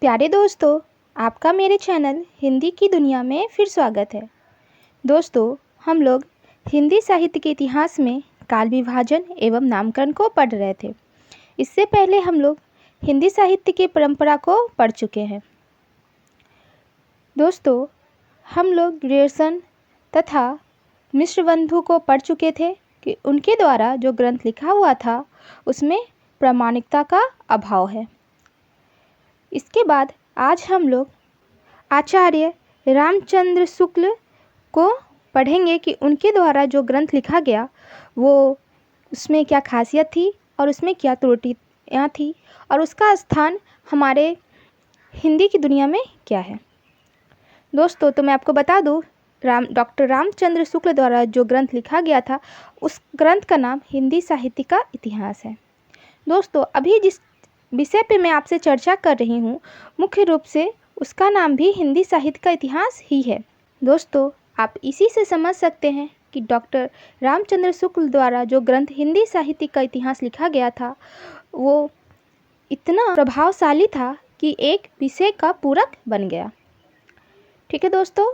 प्यारे दोस्तों, आपका मेरे चैनल हिंदी की दुनिया में फिर स्वागत है। दोस्तों, हम लोग हिंदी साहित्य के इतिहास में काल विभाजन एवं नामकरण को पढ़ रहे थे। इससे पहले हम लोग हिंदी साहित्य की परंपरा को पढ़ चुके हैं। दोस्तों, हम लोग ग्रियर्सन तथा मिश्रबंधु को पढ़ चुके थे कि उनके द्वारा जो ग्रंथ लिखा हुआ था उसमें प्रामाणिकता का अभाव है। इसके बाद आज हम लोग आचार्य रामचंद्र शुक्ल को पढ़ेंगे कि उनके द्वारा जो ग्रंथ लिखा गया वो उसमें क्या खासियत थी और उसमें क्या त्रुटियाँ थी और उसका स्थान हमारे हिंदी की दुनिया में क्या है। दोस्तों, तो मैं आपको बता दूँ, डॉक्टर रामचंद्र शुक्ल द्वारा जो ग्रंथ लिखा गया था उस ग्रंथ का नाम हिंदी साहित्य का इतिहास है। दोस्तों, अभी जिस विषय पे मैं आपसे चर्चा कर रही हूँ मुख्य रूप से उसका नाम भी हिंदी साहित्य का इतिहास ही है। दोस्तों, आप इसी से समझ सकते हैं कि डॉक्टर रामचंद्र शुक्ल द्वारा जो ग्रंथ हिंदी साहित्य का इतिहास लिखा गया था वो इतना प्रभावशाली था कि एक विषय का पूरक बन गया। ठीक है दोस्तों,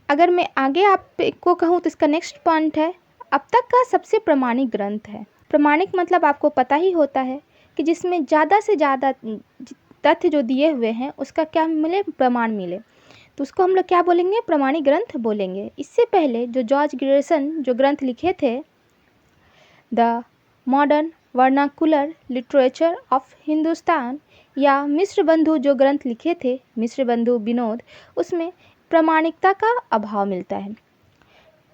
अगर मैं आगे आपको कहूँ तो इसका नेक्स्ट पॉइंट है अब तक का सबसे प्रामाणिक ग्रंथ है। प्रामाणिक मतलब आपको पता ही होता है कि जिसमें ज़्यादा से ज़्यादा तथ्य जो दिए हुए हैं उसका क्या मिले, प्रमाण मिले, तो उसको हम लोग क्या बोलेंगे, प्रामाणिक ग्रंथ बोलेंगे। इससे पहले जो जॉर्ज ग्रियर्सन जो ग्रंथ लिखे थे, the modern vernacular literature of Hindustan, या मिश्रबंधु जो ग्रंथ लिखे थे, मिश्रबंधु विनोद, उसमें प्रामाणिकता का अभाव मिलता है।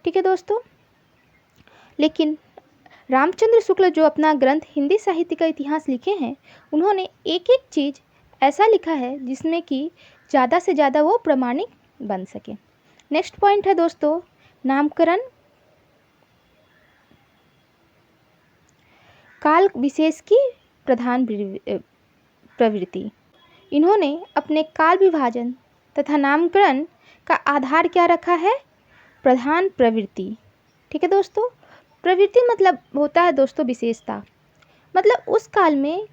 ठीक है दोस्तों, लेकिन रामचंद्र शुक्ल जो अपना ग्रंथ हिंदी साहित्य का इतिहास लिखे हैं उन्होंने एक एक चीज़ ऐसा लिखा है जिसमें कि ज़्यादा से ज़्यादा वो प्रामाणिक बन सके। नेक्स्ट पॉइंट है दोस्तों, नामकरण काल विशेष की प्रधान प्रवृत्ति। इन्होंने अपने काल विभाजन तथा नामकरण का आधार क्या रखा है, प्रधान प्रवृत्ति। ठीक है दोस्तों, प्रवृत्ति मतलब होता है दोस्तों विशेषता, मतलब उस काल में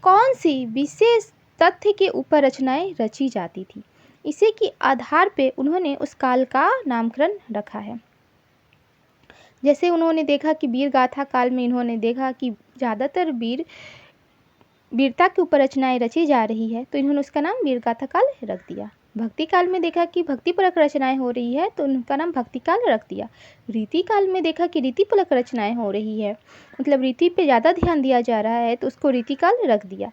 कौन सी विशेष तथ्य के ऊपर रचनाएं रची जाती थी, इसी के आधार पे उन्होंने उस काल का नामकरण रखा है। जैसे उन्होंने देखा कि वीर गाथा काल में इन्होंने देखा कि ज़्यादातर वीरता के ऊपर रचनाएं रची जा रही है तो इन्होंने उसका नाम वीर गाथा काल रख दिया। भक्ति काल में देखा कि भक्तिपरक रचनाएं हो रही है तो उनका नाम भक्ति काल रख दिया। रीति काल में देखा कि रीतिपरक रचनाएं हो रही है, मतलब रीति पे ज़्यादा ध्यान दिया जा रहा है तो उसको रीति काल रख दिया।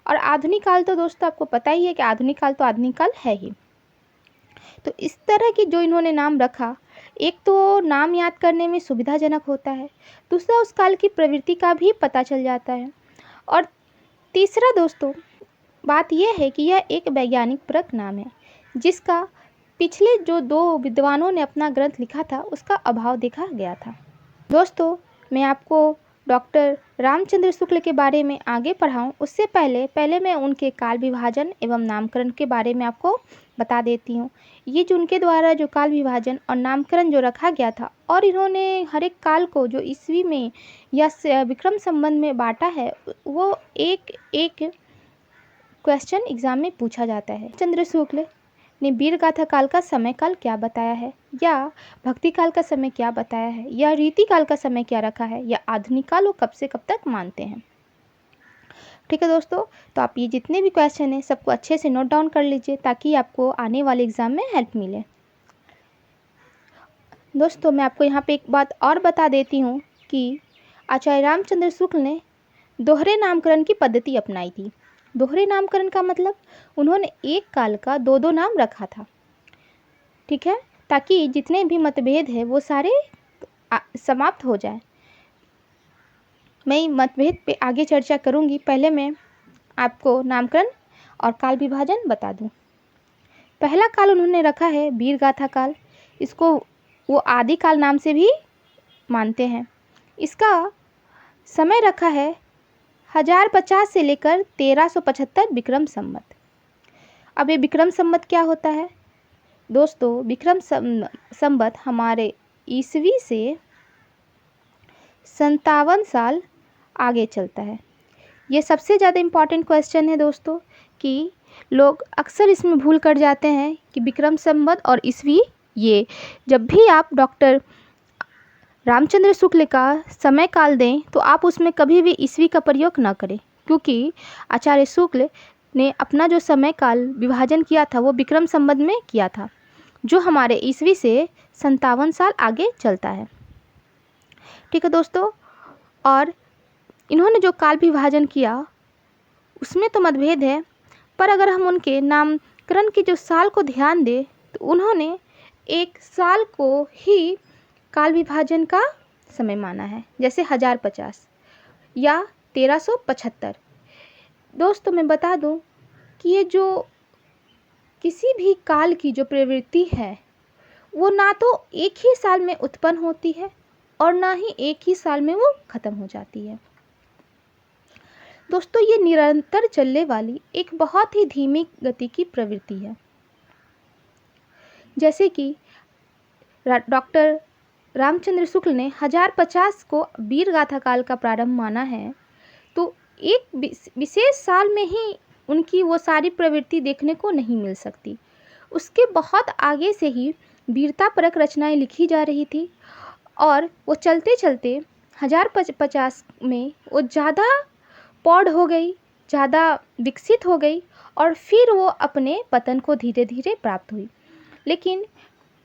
और आधुनिक काल तो दोस्तों आपको पता ही है कि आधुनिक काल तो आधुनिक काल है ही। तो इस तरह की जो इन्होंने नाम रखा, एक तो नाम याद करने में सुविधाजनक होता है, दूसरा उस काल की प्रवृत्ति का भी पता चल जाता है, और तीसरा दोस्तों बात यह है कि यह एक वैज्ञानिक परक नाम है जिसका पिछले जो दो विद्वानों ने अपना ग्रंथ लिखा था उसका अभाव देखा गया था। दोस्तों, मैं आपको डॉक्टर रामचंद्र शुक्ल के बारे में आगे पढ़ाऊँ उससे पहले मैं उनके काल विभाजन एवं नामकरण के बारे में आपको बता देती हूँ। ये जो उनके द्वारा जो काल विभाजन और नामकरण जो रखा गया था, और इन्होंने हर एक काल को जो ईस्वी में या विक्रम संबंध में बांटा है, वो एक एक क्वेश्चन एग्जाम में पूछा जाता है। चंद्र शुक्ल ने वीर गाथा काल का समय काल क्या बताया है, या भक्ति काल का समय क्या बताया है, या रीति काल का समय क्या रखा है, या आधुनिक काल वो कब से कब तक मानते हैं। ठीक है दोस्तों, तो आप ये जितने भी क्वेश्चन हैं सबको अच्छे से नोट डाउन कर लीजिए ताकि आपको आने वाले एग्ज़ाम में हेल्प मिले। दोस्तों, मैं आपको यहाँ पे एक बात और बता देती हूँ कि आचार्य रामचंद्र शुक्ल ने दोहरे नामकरण की पद्धति अपनाई थी। दोहरे नामकरण का मतलब उन्होंने एक काल का दो दो नाम रखा था, ठीक है, ताकि जितने भी मतभेद है वो सारे समाप्त हो जाए। मैं मतभेद पे आगे चर्चा करूँगी, पहले मैं आपको नामकरण और काल विभाजन बता दूँ। पहला काल उन्होंने रखा है वीर गाथा काल, इसको वो आदि काल नाम से भी मानते हैं। इसका समय रखा है 1050 से लेकर 1375 विक्रम संवत। अब ये विक्रम संवत क्या होता है दोस्तों, विक्रम संवत हमारे ईस्वी से 57 साल आगे चलता है। ये सबसे ज़्यादा इम्पॉर्टेंट क्वेश्चन है दोस्तों कि लोग अक्सर इसमें भूल कर जाते हैं कि विक्रम संवत और ईस्वी, ये जब भी आप डॉक्टर रामचंद्र शुक्ल का समय काल दें तो आप उसमें कभी भी ईस्वी का प्रयोग न करें, क्योंकि आचार्य शुक्ल ने अपना जो समय काल विभाजन किया था वो विक्रम संवत में किया था, जो हमारे ईस्वी से 57 साल आगे चलता है। ठीक है दोस्तों, और इन्होंने जो काल विभाजन किया उसमें तो मतभेद है, पर अगर हम उनके नामकरण की जो साल को ध्यान दें तो उन्होंने एक साल को ही काल विभाजन का समय माना है, जैसे 1050 या 1375। दोस्तों मैं बता दूं कि ये जो किसी भी काल की जो प्रवृत्ति है वो ना तो एक ही साल में उत्पन्न होती है और ना ही एक ही साल में वो खत्म हो जाती है। दोस्तों ये निरंतर चलने वाली एक बहुत ही धीमी गति की प्रवृत्ति है। जैसे कि डॉक्टर रामचंद्र शुक्ल ने 1050 को वीर गाथा काल का प्रारंभ माना है, तो एक विशेष साल में ही उनकी वो सारी प्रवृत्ति देखने को नहीं मिल सकती। उसके बहुत आगे से ही वीरता परक रचनाएं लिखी जा रही थी और वो चलते चलते 1050 में वो ज़्यादा पौध हो गई, ज़्यादा विकसित हो गई और फिर वो अपने पतन को धीरे धीरे प्राप्त हुई। लेकिन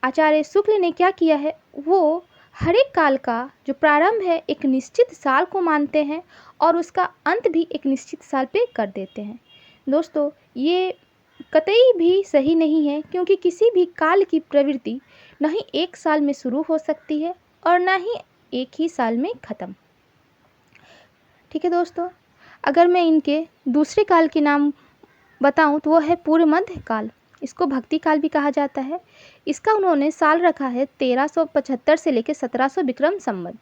आचार्य शुक्ल ने क्या किया है, वो हर एक काल का जो प्रारंभ है एक निश्चित साल को मानते हैं और उसका अंत भी एक निश्चित साल पे कर देते हैं। दोस्तों ये कतई भी सही नहीं है, क्योंकि किसी भी काल की प्रवृत्ति न ही एक साल में शुरू हो सकती है और ना ही एक ही साल में ख़त्म। ठीक है दोस्तों, अगर मैं इनके दूसरे काल के नाम बताऊं तो वो है पूर्व मध्य काल। इसको भक्ति काल भी कहा जाता है। इसका उन्होंने साल रखा है 1375 से लेकर 1700 विक्रम संवत।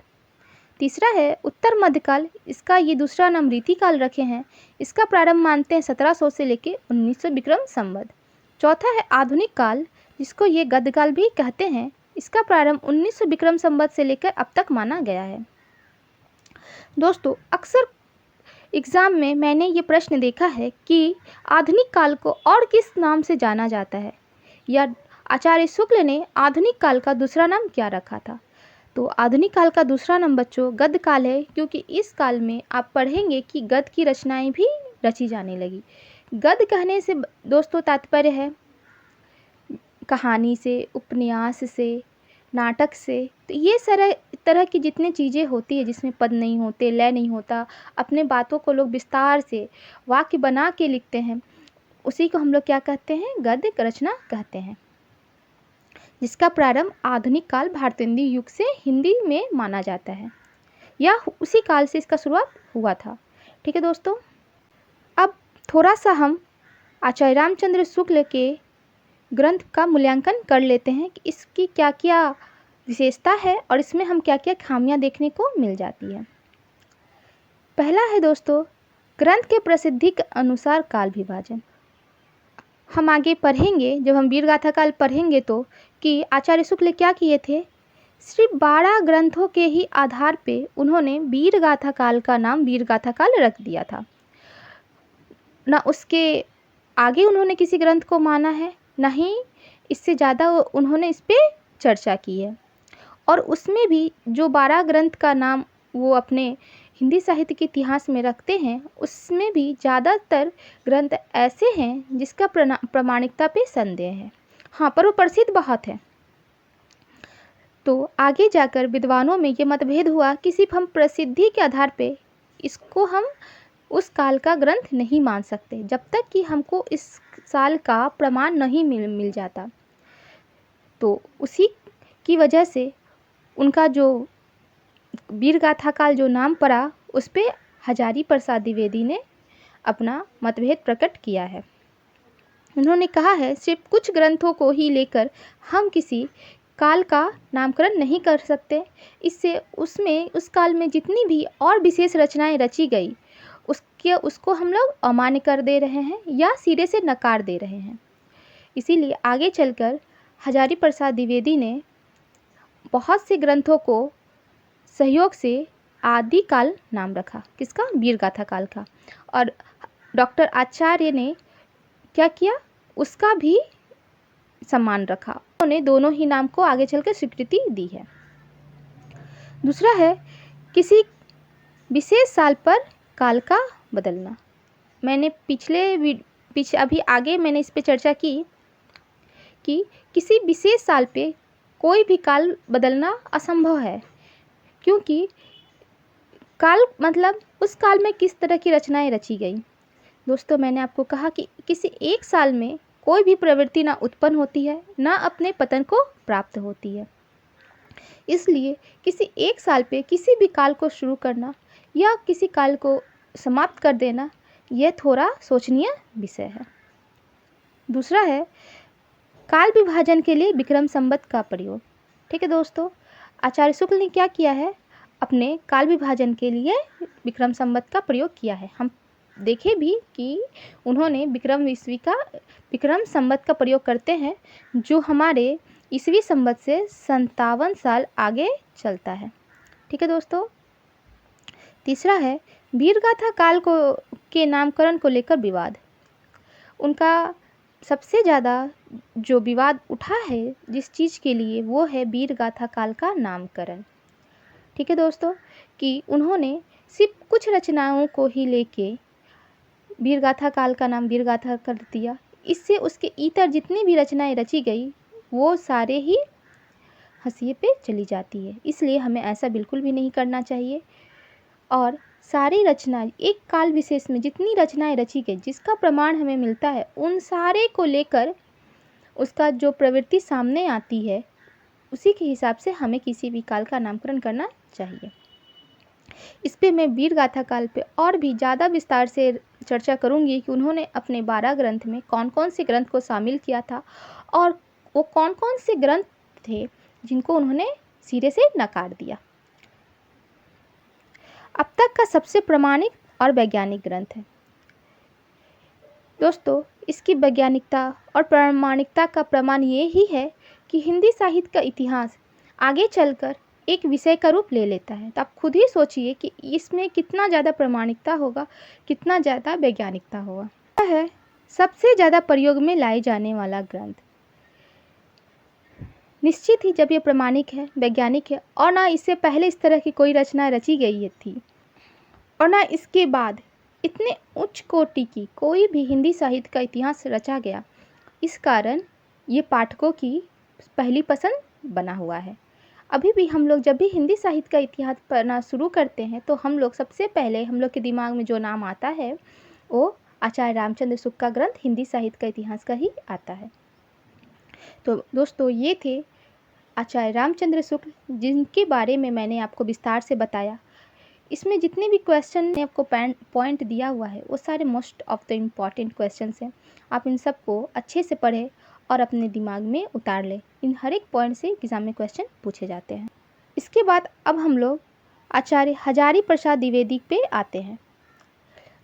तीसरा है उत्तर मध्यकाल, इसका ये दूसरा नाम रीति काल रखे हैं। इसका प्रारंभ मानते हैं 1700 से लेकर 1900 विक्रम संवत। चौथा है आधुनिक काल, जिसको ये गद्यकाल भी कहते हैं। इसका प्रारंभ 1900 विक्रम संवत से लेकर अब तक माना गया है। दोस्तों अक्सर एग्ज़ाम में मैंने ये प्रश्न देखा है कि आधुनिक काल को और किस नाम से जाना जाता है, या आचार्य शुक्ल ने आधुनिक काल का दूसरा नाम क्या रखा था। तो आधुनिक काल का दूसरा नाम बच्चों गद्य काल है, क्योंकि इस काल में आप पढ़ेंगे कि गद्य की रचनाएं भी रची जाने लगी। गद्य कहने से दोस्तों तात्पर्य है कहानी से, उपन्यास से, नाटक से। तो ये सारे तरह की जितनी चीज़ें होती है जिसमें पद नहीं होते, लय नहीं होता, अपने बातों को लोग विस्तार से वाक्य बना के लिखते हैं, उसी को हम लोग क्या कहते हैं, गद्य रचना कहते हैं, जिसका प्रारंभ आधुनिक काल भारतेंदु युग से हिंदी में माना जाता है, या उसी काल से इसका शुरुआत हुआ था। ठीक है दोस्तों, अब थोड़ा सा हम आचार्य रामचंद्र शुक्ल के ग्रंथ का मूल्यांकन कर लेते हैं कि इसकी क्या क्या विशेषता है और इसमें हम क्या क्या खामियां देखने को मिल जाती है। पहला है दोस्तों ग्रंथ के प्रसिद्धि के अनुसार काल विभाजन। हम आगे पढ़ेंगे, जब हम वीर गाथा काल पढ़ेंगे तो, कि आचार्य शुक्ल क्या किए थे, सिर्फ 12 ग्रंथों के ही आधार पे उन्होंने वीर गाथा काल का नाम वीर गाथा काल रख दिया था। ना उसके आगे उन्होंने किसी ग्रंथ को माना है, ना ही इससे ज़्यादा उन्होंने इस पर चर्चा की है। और उसमें भी जो 12 ग्रंथ का नाम वो अपने हिंदी साहित्य के इतिहास में रखते हैं, उसमें भी ज़्यादातर ग्रंथ ऐसे हैं जिसका प्रामाणिकता पे संदेह है। हाँ, पर वो प्रसिद्ध बहुत है। तो आगे जाकर विद्वानों में ये मतभेद हुआ कि सिर्फ हम प्रसिद्धि के आधार पे इसको हम उस काल का ग्रंथ नहीं मान सकते जब तक कि हमको इस साल का प्रमाण नहीं मिल जाता। तो उसी की वजह से उनका जो वीर गाथा काल जो नाम पड़ा, उस पर हजारी प्रसाद द्विवेदी ने अपना मतभेद प्रकट किया है। उन्होंने कहा है सिर्फ कुछ ग्रंथों को ही लेकर हम किसी काल का नामकरण नहीं कर सकते, इससे उसमें उस काल में जितनी भी और विशेष रचनाएं रची गई उसको हम लोग अमान्य कर दे रहे हैं या सिरे से नकार दे रहे हैं। इसीलिए आगे चलकर हजारी प्रसाद द्विवेदी ने बहुत से ग्रंथों को सहयोग से आदि काल नाम रखा, किसका, वीर गाथा काल का। और डॉक्टर आचार्य ने क्या किया, उसका भी सम्मान रखा। उन्होंने दोनों ही नाम को आगे चलकर स्वीकृति दी है। दूसरा है किसी विशेष साल पर काल का बदलना। मैंने अभी आगे मैंने इस पे चर्चा की कि किसी विशेष साल पे कोई भी काल बदलना असंभव है, क्योंकि काल मतलब उस काल में किस तरह की रचनाएं रची गई। दोस्तों, मैंने आपको कहा कि किसी एक साल में कोई भी प्रवृत्ति ना उत्पन्न होती है, ना अपने पतन को प्राप्त होती है। इसलिए किसी एक साल पे किसी भी काल को शुरू करना या किसी काल को समाप्त कर देना, यह थोड़ा सोचनीय विषय है। दूसरा है काल विभाजन के लिए विक्रम संवत का प्रयोग। ठीक है दोस्तों, आचार्य शुक्ल ने क्या किया है, अपने काल विभाजन के लिए विक्रम संवत का प्रयोग किया है। हम देखे भी कि उन्होंने विक्रम संवत का प्रयोग करते हैं, जो हमारे ईसवी संवत से 57 साल आगे चलता है। ठीक है दोस्तों। तीसरा है वीरगाथा काल के नामकरण को लेकर विवाद। उनका सबसे ज़्यादा जो विवाद उठा है जिस चीज़ के लिए, वो है वीरगाथा काल का नामकरण। ठीक है दोस्तों, कि उन्होंने सिर्फ कुछ रचनाओं को ही लेके वीरगाथा काल का नाम वीरगाथा कर दिया। इससे उसके इतर जितनी भी रचनाएं रची गई वो सारे ही हंसिए पे चली जाती है। इसलिए हमें ऐसा बिल्कुल भी नहीं करना चाहिए। और सारी रचनाएं, एक काल विशेष में जितनी रचनाएं रची गई, जिसका प्रमाण हमें मिलता है, उन सारे को लेकर उसका जो प्रवृत्ति सामने आती है, उसी के हिसाब से हमें किसी भी काल का नामकरण करना चाहिए। इस पे मैं वीरगाथा काल पे और भी ज़्यादा विस्तार से चर्चा करूँगी कि उन्होंने अपने 12 ग्रंथ में कौन कौन से ग्रंथ को शामिल किया था और वो कौन कौन से ग्रंथ थे जिनको उन्होंने सिरे से नकार दिया। अब तक का सबसे प्रामाणिक और वैज्ञानिक ग्रंथ है। दोस्तों, इसकी वैज्ञानिकता और प्रामाणिकता का प्रमाण ये ही है कि हिंदी साहित्य का इतिहास आगे चलकर एक विषय का रूप ले लेता है। तो आप खुद ही सोचिए कि इसमें कितना ज़्यादा प्रामाणिकता होगा, कितना ज़्यादा वैज्ञानिकता होगा। यह है सबसे ज़्यादा प्रयोग में लाए जाने वाला ग्रंथ। निश्चित ही जब ये प्रामाणिक है, वैज्ञानिक है, और ना इससे पहले इस तरह की कोई रचना रची गई थी, और ना इसके बाद इतने उच्च कोटि की कोई भी हिंदी साहित्य का इतिहास रचा गया, इस कारण ये पाठकों की पहली पसंद बना हुआ है। अभी भी हम लोग जब भी हिंदी साहित्य का इतिहास पढ़ना शुरू करते हैं तो हम लोग सबसे पहले हम लोग के दिमाग में जो नाम आता है वो आचार्य रामचंद्र शुक्ल का ग्रंथ हिंदी साहित्य का इतिहास का ही आता है। तो दोस्तों, ये थे आचार्य रामचंद्र शुक्ल, जिनके बारे में मैंने आपको विस्तार से बताया। इसमें जितने भी क्वेश्चन ने आपको पॉइंट दिया हुआ है वो सारे most of the important questions हैं। आप इन सब को अच्छे से पढ़ें और अपने दिमाग में उतार लें। इन हर एक पॉइंट से एग्जाम में क्वेश्चन पूछे जाते हैं। इसके बाद अब हम लोग आचार्य हजारी प्रसाद द्विवेदी पे आते हैं।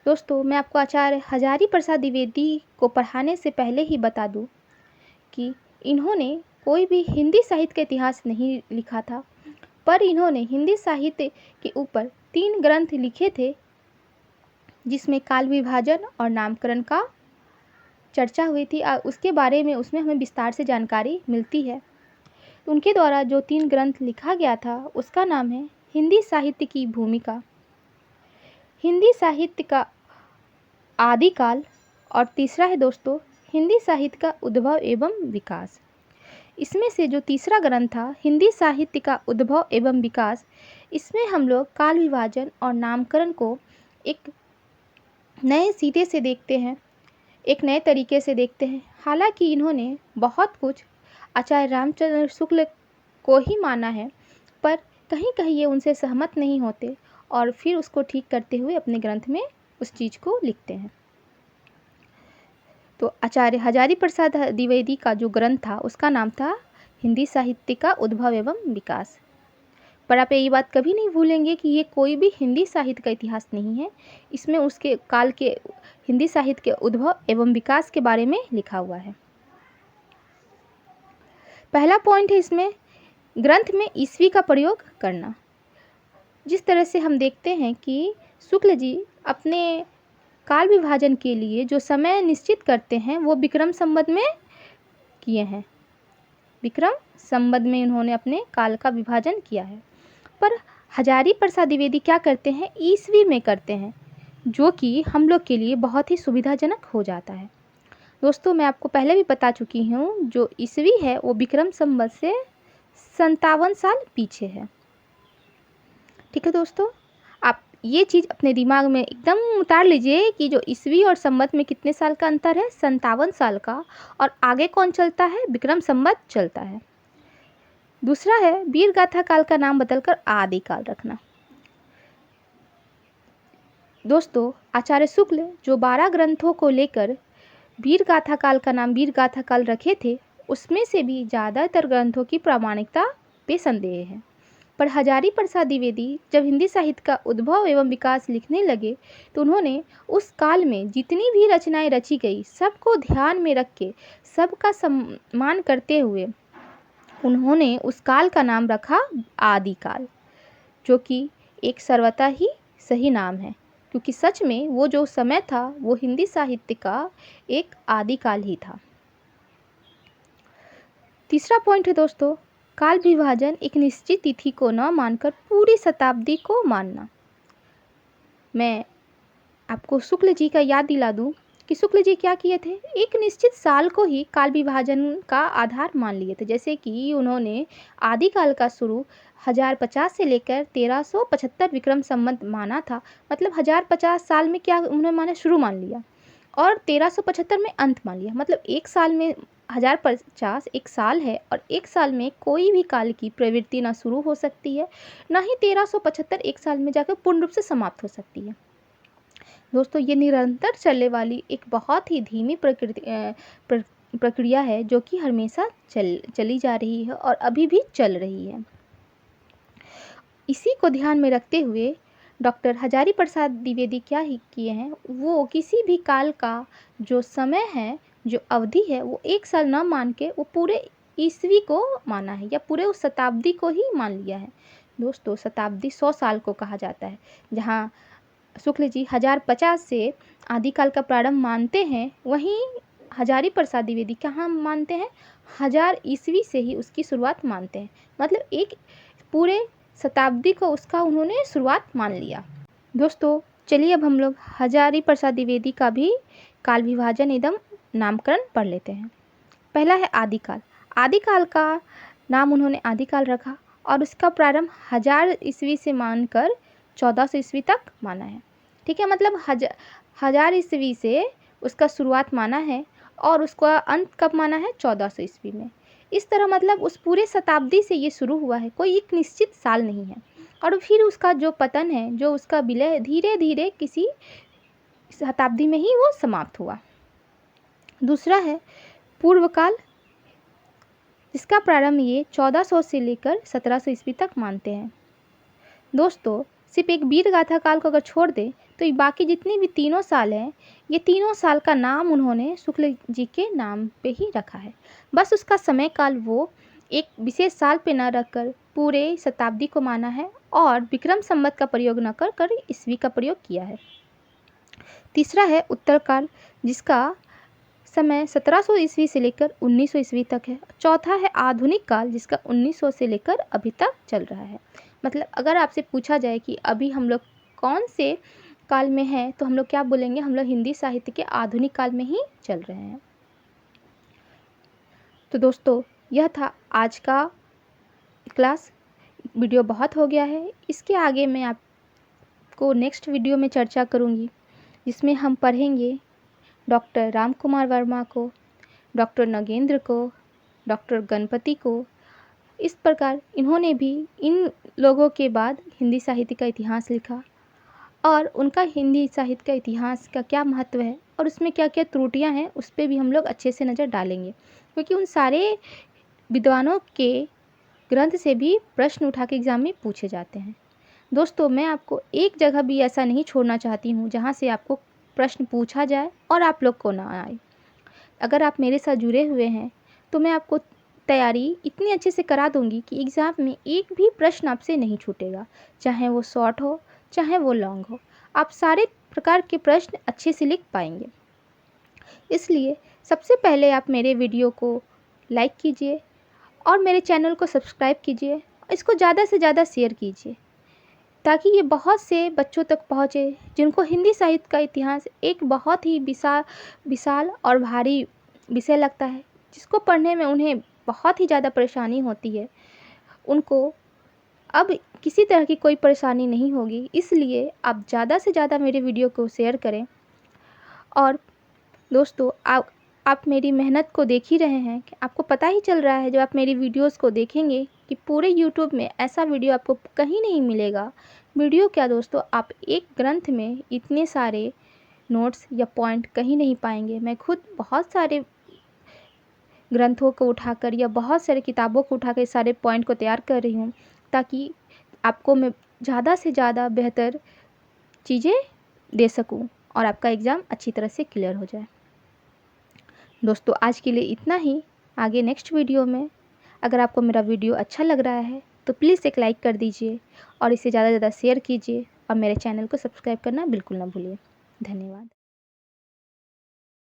दोस्तों, मैं आपको आचार्य हजारी प्रसाद द्विवेदी को पढ़ाने से पहले ही बता दूं कि इन्होंने कोई भी हिंदी साहित्य का इतिहास नहीं लिखा था, पर इन्होंने हिंदी साहित्य के ऊपर 3 ग्रंथ लिखे थे, जिसमें काल विभाजन और नामकरण का चर्चा हुई थी। उसके बारे में उसमें हमें विस्तार से जानकारी मिलती है। उनके द्वारा जो 3 ग्रंथ लिखा गया था उसका नाम है हिंदी साहित्य की भूमिका, हिंदी साहित्य का आदिकाल, और तीसरा है दोस्तों हिंदी साहित्य का उद्भव एवं विकास। इसमें से जो तीसरा ग्रंथ था हिंदी साहित्य का उद्भव एवं विकास, इसमें हम लोग काल विभाजन और नामकरण को एक नए सिरे से देखते हैं, एक नए तरीके से देखते हैं। हालांकि इन्होंने बहुत कुछ आचार्य रामचंद्र शुक्ल को ही माना है, पर कहीं कहीं ये उनसे सहमत नहीं होते और फिर उसको ठीक करते हुए अपने ग्रंथ में उस चीज़ को लिखते हैं। तो आचार्य हजारी प्रसाद द्विवेदी का जो ग्रंथ था उसका नाम था हिंदी साहित्य का उद्भव एवं विकास। पर आप ये बात कभी नहीं भूलेंगे कि ये कोई भी हिंदी साहित्य का इतिहास नहीं है, इसमें उसके काल के हिंदी साहित्य के उद्भव एवं विकास के बारे में लिखा हुआ है। पहला पॉइंट है इसमें ग्रंथ में ईस्वी का प्रयोग करना। जिस तरह से हम देखते हैं कि शुक्ल जी अपने काल विभाजन के लिए जो समय निश्चित करते हैं वो विक्रम संवत में किए हैं। विक्रम संवत में इन्होंने अपने काल का विभाजन किया है। पर हजारी प्रसाद द्विवेदी क्या करते हैं, ईस्वी में करते हैं, जो कि हम लोग के लिए बहुत ही सुविधाजनक हो जाता है। दोस्तों मैं आपको पहले भी बता चुकी हूँ, जो ईस्वी है वो विक्रम संवत से 57 साल पीछे है। ठीक है दोस्तों, आप ये चीज़ अपने दिमाग में एकदम उतार लीजिए कि जो ईस्वी और संवत में कितने साल का अंतर है, 57 साल का, और आगे कौन चलता है, विक्रम संवत चलता है। दूसरा है वीर गाथा काल का नाम बदलकर आदि काल रखना। दोस्तों आचार्य शुक्ल जो 12 ग्रंथों को लेकर वीर गाथा काल का नाम वीर गाथा काल रखे थे, उसमें से भी ज़्यादातर ग्रंथों की प्रामाणिकता पे संदेह है। पर हजारी प्रसाद द्विवेदी जब हिंदी साहित्य का उद्भव एवं विकास लिखने लगे तो उन्होंने उस काल में जितनी भी रचनाएं रची गई सबको ध्यान में रख के, सबका सम्मान करते हुए उन्होंने उस काल का नाम रखा आदिकाल, जो कि एक सर्वथा ही सही नाम है, क्योंकि सच में वो जो समय था वो हिंदी साहित्य का एक आदिकाल ही था। तीसरा पॉइंट है दोस्तों, काल विभाजन एक निश्चित तिथि को न मानकर पूरी शताब्दी को मानना। मैं आपको शुक्ल जी का याद दिला दूं कि शुक्ल जी क्या किए थे, एक निश्चित साल को ही काल विभाजन का आधार मान लिए थे। जैसे कि उन्होंने आदिकाल का शुरू 1050 से लेकर 1375 विक्रम संवत माना था, मतलब 1050 साल में क्या उन्होंने माना, शुरू मान लिया, और 1375 में अंत मान लिया। मतलब एक साल में 1050 एक साल है, और एक साल में कोई भी काल की प्रवृत्ति ना शुरू हो सकती है, ना ही 1375 एक साल में जाकर पूर्ण रूप से समाप्त हो सकती है। दोस्तों ये निरंतर चलने वाली एक बहुत ही धीमी प्रक्रिया है, जो कि हमेशा चली जा रही है और अभी भी चल रही है। इसी को ध्यान में रखते हुए डॉक्टर हजारी प्रसाद द्विवेदी क्या ही किए हैं, वो किसी भी काल का जो समय है, जो अवधि है, वो एक साल न मान के वो पूरे ईस्वी को माना है, या पूरे उस शताब्दी को ही मान लिया है। दोस्तों शताब्दी 100 साल को कहा जाता है। जहाँ शुक्ल जी 1050 से आदिकाल का प्रारंभ मानते हैं, वहीं हजारी प्रसाद द्विवेदी कहाँ मानते हैं, 1000 ईस्वी से ही उसकी शुरुआत मानते हैं। मतलब एक पूरे शताब्दी को उसका उन्होंने शुरुआत मान लिया। दोस्तों चलिए अब हम लोग हजारी प्रसाद द्विवेदी का भी काल विभाजन एकदम नामकरण पढ़ लेते हैं। पहला है आदिकाल। आदिकाल का नाम उन्होंने आदिकाल रखा और उसका प्रारंभ 1000 ईस्वी से मानकर 1400 ईस्वी तक माना है। ठीक है, मतलब 1000 ईस्वी से उसका शुरुआत माना है और उसका अंत कब माना है, 1400 ईस्वी में। इस तरह मतलब उस पूरे शताब्दी से ये शुरू हुआ है, कोई एक निश्चित साल नहीं है। और फिर उसका जो पतन है, जो उसका विलय धीरे धीरे किसी शताब्दी में ही वो समाप्त हुआ। दूसरा है पूर्वकाल, जिसका प्रारंभ ये 1400 से लेकर 1700 ईस्वी तक मानते हैं। दोस्तों सिर्फ एक वीर गाथा काल को अगर छोड़ दें तो ये बाकी जितनी भी तीनों साल हैं, ये तीनों साल का नाम उन्होंने शुक्ल जी के नाम पे ही रखा है। बस उसका समय काल वो एक विशेष साल पे ना रखकर पूरे शताब्दी को माना है और विक्रम संवत का प्रयोग न कर कर ईस्वी का प्रयोग किया है। तीसरा है उत्तरकाल, जिसका समय 1700 ईस्वी से लेकर 1900 ईस्वी तक है। चौथा है आधुनिक काल, जिसका 1900 से लेकर अभी तक चल रहा है। मतलब अगर आपसे पूछा जाए कि अभी हम लोग कौन से काल में हैं, तो हम लोग क्या बोलेंगे, हम लोग हिंदी साहित्य के आधुनिक काल में ही चल रहे हैं। तो दोस्तों यह था आज का क्लास। वीडियो बहुत हो गया है, इसके आगे मैं आपको नेक्स्ट वीडियो में चर्चा करूँगी, जिसमें हम पढ़ेंगे डॉक्टर राम कुमार वर्मा को, डॉक्टर नगेंद्र को, डॉक्टर गणपति को। इस प्रकार इन्होंने भी इन लोगों के बाद हिंदी साहित्य का इतिहास लिखा और उनका हिंदी साहित्य का इतिहास का क्या महत्व है और उसमें क्या क्या त्रुटियां हैं, उस पर भी हम लोग अच्छे से नज़र डालेंगे, क्योंकि उन सारे विद्वानों के ग्रंथ से भी प्रश्न उठा के एग्ज़ाम में पूछे जाते हैं। दोस्तों मैं आपको एक जगह भी ऐसा नहीं छोड़ना चाहती हूँ जहाँ से आपको प्रश्न पूछा जाए और आप लोग को ना आए। अगर आप मेरे साथ जुड़े हुए हैं तो मैं आपको तैयारी इतनी अच्छे से करा दूंगी कि एग्ज़ाम में एक भी प्रश्न आपसे नहीं छूटेगा, चाहे वो शॉर्ट हो चाहे वो लॉन्ग हो। आप सारे प्रकार के प्रश्न अच्छे से लिख पाएंगे। इसलिए सबसे पहले आप मेरे वीडियो को लाइक कीजिए और मेरे चैनल को सब्सक्राइब कीजिए। इसको ज़्यादा से ज़्यादा शेयर कीजिए ताकि ये बहुत से बच्चों तक पहुँचे जिनको हिंदी साहित्य का इतिहास एक बहुत ही विशाल और भारी विषय लगता है, जिसको पढ़ने में उन्हें बहुत ही ज़्यादा परेशानी होती है। उनको अब किसी तरह की कोई परेशानी नहीं होगी। इसलिए आप ज़्यादा से ज़्यादा मेरे वीडियो को शेयर करें। और दोस्तों, आप मेरी मेहनत को देख ही रहे हैं कि आपको पता ही चल रहा है जब आप मेरी वीडियोस को देखेंगे कि पूरे यूट्यूब में ऐसा वीडियो आपको कहीं नहीं मिलेगा। वीडियो क्या दोस्तों, आप एक ग्रंथ में इतने सारे नोट्स या पॉइंट कहीं नहीं पाएंगे। मैं खुद बहुत सारे ग्रंथों को उठाकर या बहुत सारे किताबों को उठाकर सारे पॉइंट को तैयार कर रही हूँ ताकि आपको मैं ज़्यादा से ज़्यादा बेहतर चीज़ें दे सकूँ और आपका एग्ज़ाम अच्छी तरह से क्लियर हो जाए। दोस्तों, आज के लिए इतना ही। आगे नेक्स्ट वीडियो में अगर आपको मेरा वीडियो अच्छा लग रहा है तो प्लीज़ एक लाइक कर दीजिए और इसे ज़्यादा से ज़्यादा शेयर कीजिए और मेरे चैनल को सब्सक्राइब करना बिल्कुल ना भूलिए। धन्यवाद।